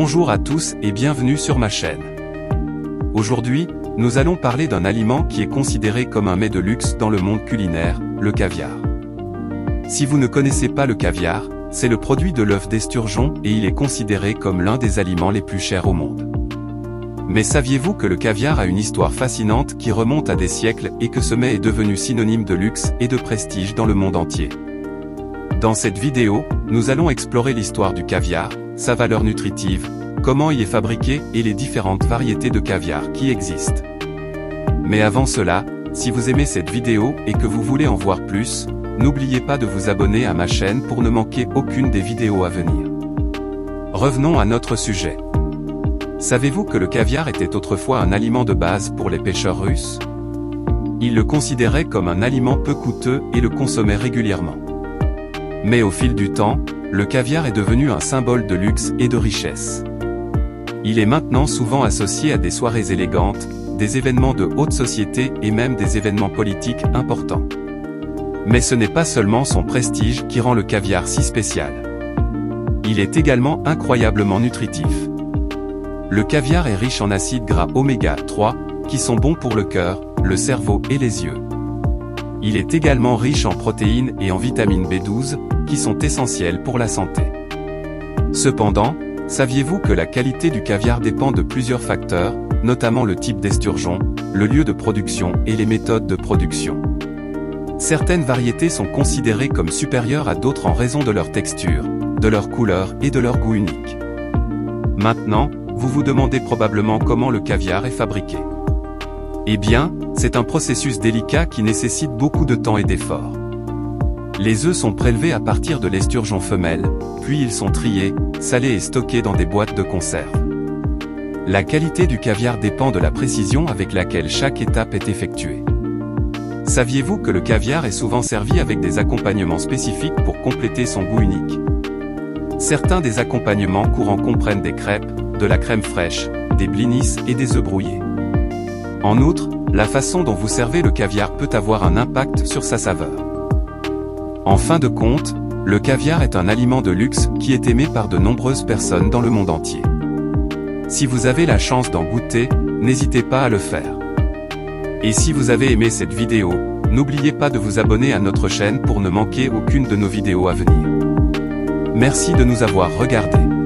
Bonjour à tous et bienvenue sur ma chaîne. Aujourd'hui, nous allons parler d'un aliment qui est considéré comme un mets de luxe dans le monde culinaire, le caviar. Si vous ne connaissez pas le caviar, c'est le produit de l'œuf d'esturgeon et il est considéré comme l'un des aliments les plus chers au monde. Mais saviez-vous que le caviar a une histoire fascinante qui remonte à des siècles et que ce mets est devenu synonyme de luxe et de prestige dans le monde entier? Dans cette vidéo, nous allons explorer l'histoire du caviar, sa valeur nutritive, comment il est fabriqué et les différentes variétés de caviar qui existent. Mais avant cela, si vous aimez cette vidéo et que vous voulez en voir plus, n'oubliez pas de vous abonner à ma chaîne pour ne manquer aucune des vidéos à venir. Revenons à notre sujet. Savez-vous que le caviar était autrefois un aliment de base pour les pêcheurs russes? Ils le considéraient comme un aliment peu coûteux et le consommaient régulièrement. Mais au fil du temps, le caviar est devenu un symbole de luxe et de richesse. Il est maintenant souvent associé à des soirées élégantes, des événements de haute société et même des événements politiques importants. Mais ce n'est pas seulement son prestige qui rend le caviar si spécial. Il est également incroyablement nutritif. Le caviar est riche en acides gras oméga 3, qui sont bons pour le cœur, le cerveau et les yeux. Il est également riche en protéines et en vitamine B12, qui sont essentielles pour la santé. Cependant, saviez-vous que la qualité du caviar dépend de plusieurs facteurs, notamment le type d'esturgeon, le lieu de production et les méthodes de production? Certaines variétés sont considérées comme supérieures à d'autres en raison de leur texture, de leur couleur et de leur goût unique. Maintenant, vous vous demandez probablement comment le caviar est fabriqué. Eh bien, c'est un processus délicat qui nécessite beaucoup de temps et d'efforts. Les œufs sont prélevés à partir de l'esturgeon femelle, puis ils sont triés, salés et stockés dans des boîtes de conserve. La qualité du caviar dépend de la précision avec laquelle chaque étape est effectuée. Saviez-vous que le caviar est souvent servi avec des accompagnements spécifiques pour compléter son goût unique? Certains des accompagnements courants comprennent des crêpes, de la crème fraîche, des blinis et des œufs brouillés. En outre, la façon dont vous servez le caviar peut avoir un impact sur sa saveur. En fin de compte, le caviar est un aliment de luxe qui est aimé par de nombreuses personnes dans le monde entier. Si vous avez la chance d'en goûter, n'hésitez pas à le faire. Et si vous avez aimé cette vidéo, n'oubliez pas de vous abonner à notre chaîne pour ne manquer aucune de nos vidéos à venir. Merci de nous avoir regardés.